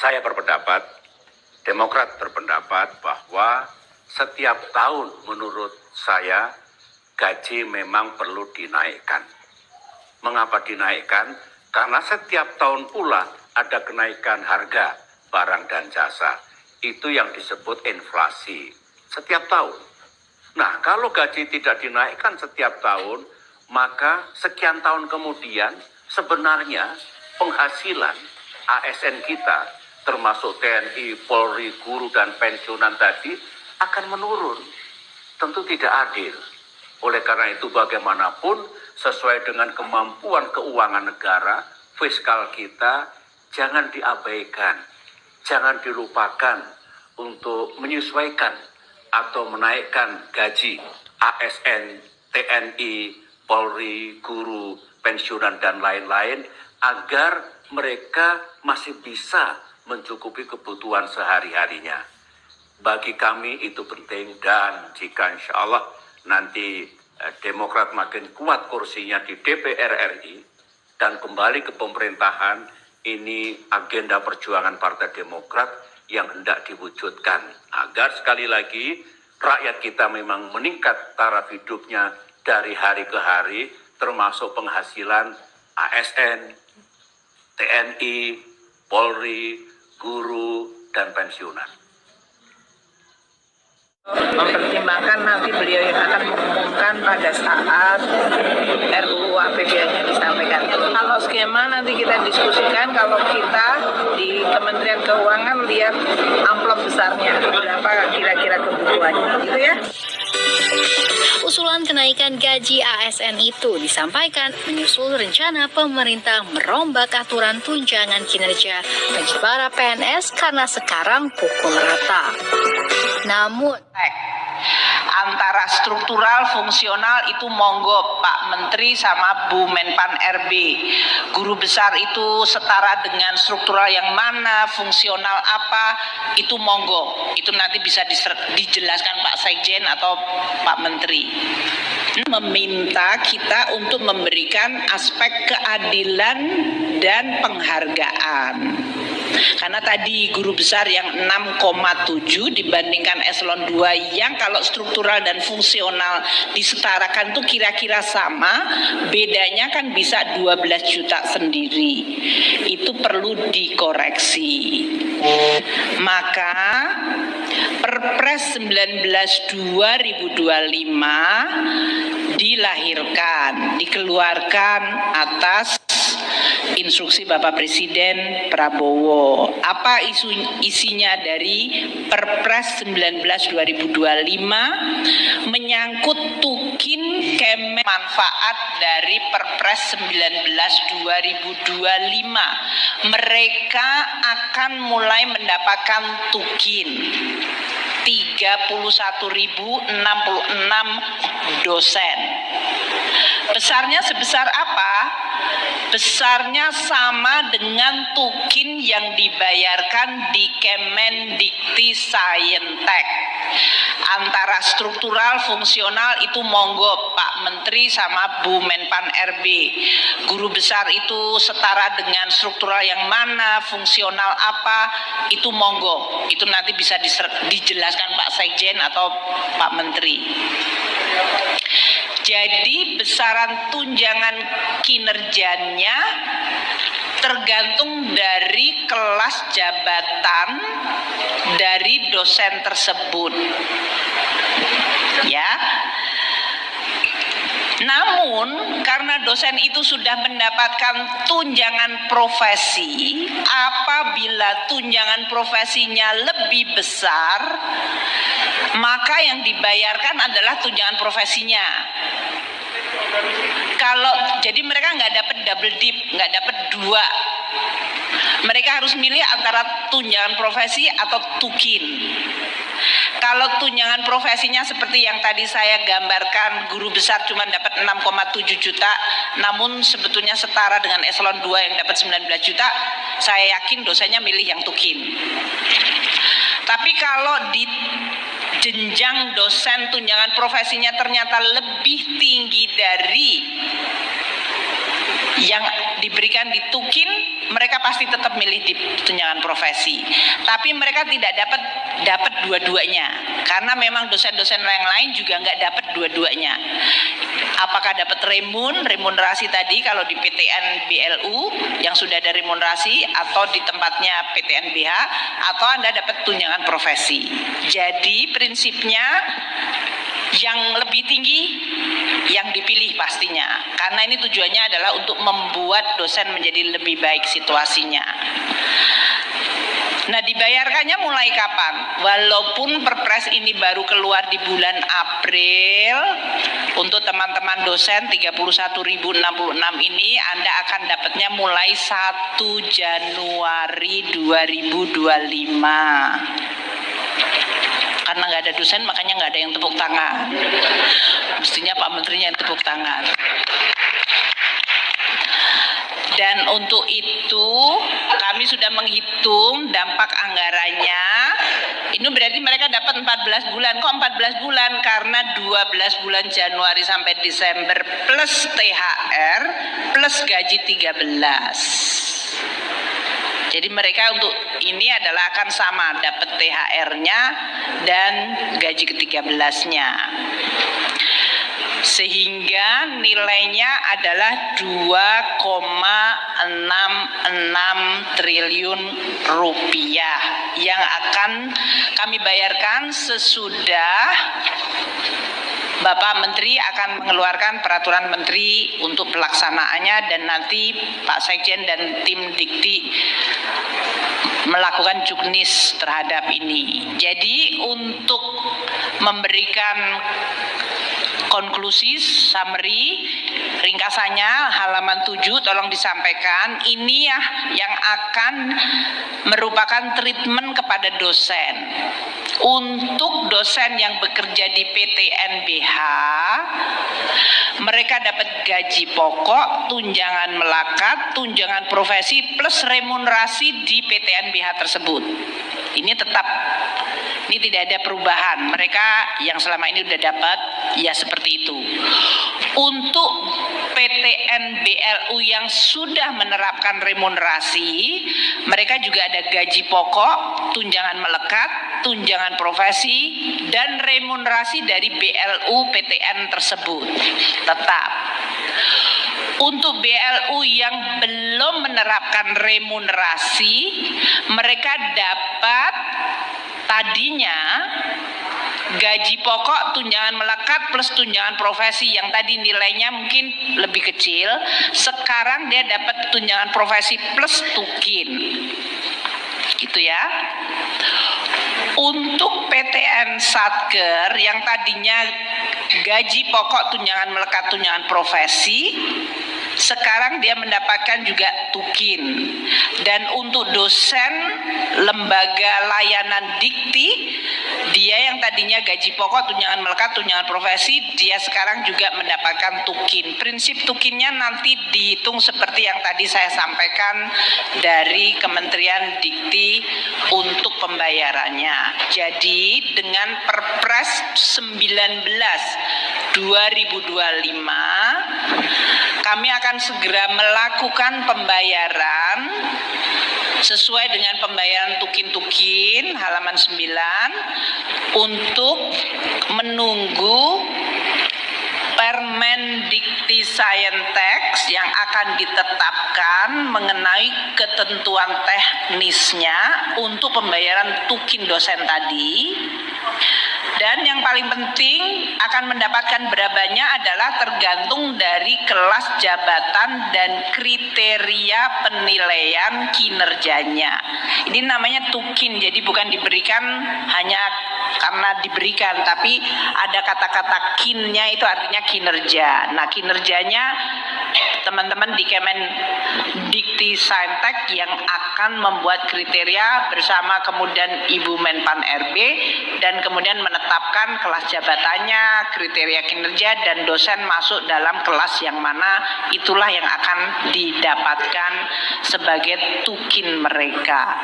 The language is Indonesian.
Saya berpendapat, Demokrat berpendapat bahwa setiap tahun menurut saya gaji memang perlu dinaikkan. Mengapa dinaikkan? Karena setiap tahun pula ada kenaikan harga barang dan jasa. Itu yang disebut inflasi setiap tahun. Nah, kalau gaji tidak dinaikkan setiap tahun, maka sekian tahun kemudian sebenarnya penghasilan ASN kita, termasuk TNI, Polri, guru, dan pensiunan tadi akan menurun. Tentu tidak adil. Oleh karena itu bagaimanapun sesuai dengan kemampuan keuangan negara, fiskal kita jangan diabaikan, jangan dilupakan untuk menyesuaikan atau menaikkan gaji ASN, TNI, Polri, guru, pensiunan, dan lain-lain agar mereka masih bisa mencukupi kebutuhan sehari-harinya. Bagi kami itu penting, dan jika insya Allah nanti Demokrat makin kuat kursinya di DPR RI dan kembali ke pemerintahan, ini agenda perjuangan Partai Demokrat yang hendak diwujudkan agar sekali lagi rakyat kita memang meningkat taraf hidupnya dari hari ke hari, termasuk penghasilan ASN, TNI, Polri, guru, dan pensiunan. Mempertimbangkan nanti beliau yang akan mengumumkan pada saat RUU APBN-nya disampaikan. Kalau skema nanti kita diskusikan, kalau kita di Kementerian Keuangan lihat amplop besarnya, berapa kira-kira kebutuhannya, gitu ya. Usulan kenaikan gaji ASN itu disampaikan menyusul rencana pemerintah merombak aturan tunjangan kinerja bagi para PNS karena sekarang pukul rata. Namun, antara struktural fungsional itu monggo Pak Menteri sama Bu Menpan RB. Guru besar itu setara dengan struktural yang mana, fungsional apa, itu monggo. Itu nanti bisa dijelaskan Pak Sekjen atau Pak Menteri. Meminta kita untuk memberikan aspek keadilan dan penghargaan. Karena tadi guru besar yang 6,7 dibandingkan eselon 2 yang kalau struktural dan fungsional disetarakan tuh kira-kira sama, bedanya kan bisa 12 juta sendiri. Itu perlu dikoreksi. Maka Perpres 19 2025 dilahirkan, dikeluarkan atas instruksi Bapak Presiden Prabowo. Apa isinya dari Perpres 19 2025? Menyangkut tukin kemen manfaat dari Perpres 19 2025. Mereka akan mulai mendapatkan tukin 31.066 dosen. Besarnya sebesar apa? Besarnya sama dengan tukin yang dibayarkan di Kemendikti-Sayentek. Antara struktural fungsional itu monggo Pak Menteri sama Bu Menpan RB. Guru besar itu setara dengan struktural yang mana, fungsional apa, itu monggo. Itu nanti bisa dijelaskan Pak Sekjen atau Pak Menteri. Jadi besaran tunjangan kinerjanya tergantung dari kelas jabatan dari dosen tersebut. Ya. Namun karena dosen itu sudah mendapatkan tunjangan profesi, apabila tunjangan profesinya lebih besar, maka yang dibayarkan adalah tunjangan profesinya. Jadi mereka nggak dapat double dip, nggak dapat dua. Mereka harus milih antara tunjangan profesi atau tukin. Kalau tunjangan profesinya seperti yang tadi saya gambarkan, guru besar cuma dapat 6,7 juta, namun sebetulnya setara dengan eselon 2 yang dapat 19 juta, saya yakin dosennya milih yang tukin. Tapi kalau di jenjang dosen tunjangan profesinya ternyata lebih tinggi dari yang diberikan di Tukin, mereka pasti tetap milih di tunjangan profesi. Tapi mereka tidak dapat dua-duanya, karena memang dosen-dosen yang lain juga nggak dapat dua-duanya. Apakah dapat remunerasi tadi kalau di PTN BLU yang sudah ada remunerasi, atau di tempatnya PTN BH, atau Anda dapat tunjangan profesi. Jadi prinsipnya yang lebih tinggi yang dipilih pastinya, karena ini tujuannya adalah untuk membuat dosen menjadi lebih baik situasinya. Nah, dibayarkannya mulai kapan? Walaupun Perpres ini baru keluar di bulan April, untuk teman-teman dosen 31.066 ini Anda akan dapatnya mulai 1 Januari 2025. Karena nggak ada dosen, makanya nggak ada yang tepuk tangan. Mestinya Pak Menterinya yang tepuk tangan. Dan untuk itu kami sudah menghitung dampak anggarannya. Ini berarti mereka dapat 14 bulan. Kok 14 bulan? Karena 12 bulan Januari sampai Desember plus THR plus gaji 13. Jadi mereka untuk ini adalah akan sama, dapat THR-nya dan gaji ke-13-nya. Sehingga nilainya adalah 2,66 triliun rupiah yang akan kami bayarkan sesudah Bapak Menteri akan mengeluarkan peraturan menteri untuk pelaksanaannya, dan nanti Pak Sekjen dan tim Dikti melakukan juknis terhadap ini. Jadi untuk memberikan konklusi, summary, ringkasannya halaman 7 tolong disampaikan. Ini ya yang akan merupakan treatment kepada dosen. Untuk dosen yang bekerja di PTNBH, mereka dapat gaji pokok, tunjangan melekat, tunjangan profesi plus remunerasi di PTNBH tersebut. Ini tetap, ini tidak ada perubahan. Mereka yang selama ini sudah dapat, ya seperti itu. Untuk PTN BLU yang sudah menerapkan remunerasi, mereka juga ada gaji pokok, tunjangan melekat, tunjangan profesi, dan remunerasi dari BLU PTN tersebut. Tetap. Untuk BLU yang belum menerapkan remunerasi, mereka dapat tadinya gaji pokok, tunjangan melekat plus tunjangan profesi yang tadi nilainya mungkin lebih kecil. Sekarang dia dapat tunjangan profesi plus tukin. Gitu ya. Untuk PTN Satker yang tadinya gaji pokok, tunjangan melekat, tunjangan profesi, sekarang dia mendapatkan juga tukin. Dan untuk dosen lembaga layanan Dikti, dia yang tadinya gaji pokok, tunjangan melekat, tunjangan profesi, dia sekarang juga mendapatkan tukin. Prinsip tukinnya nanti dihitung seperti yang tadi saya sampaikan dari Kementerian Dikti untuk pembayarannya. Jadi dengan Perpres 19 2025 kami akan segera melakukan pembayaran sesuai dengan pembayaran tukin-tukin halaman 9 untuk menunggu Permendikti-Saintek yang akan ditetapkan mengenai ketentuan teknisnya untuk pembayaran tukin dosen tadi. Dan yang paling penting akan mendapatkan berapanya adalah tergantung dari kelas jabatan dan kriteria penilaian kinerjanya. Ini namanya tukin, jadi bukan diberikan hanya karena diberikan, tapi ada kata-kata kinnya itu artinya kinerja. Nah, kinerjanya teman-teman di Kemendikti-Saintek yang akan membuat kriteria bersama kemudian Ibu Menpan RB dan kemudian menetapkan kelas jabatannya, kriteria kinerja, dan dosen masuk dalam kelas yang mana, itulah yang akan didapatkan sebagai tukin mereka.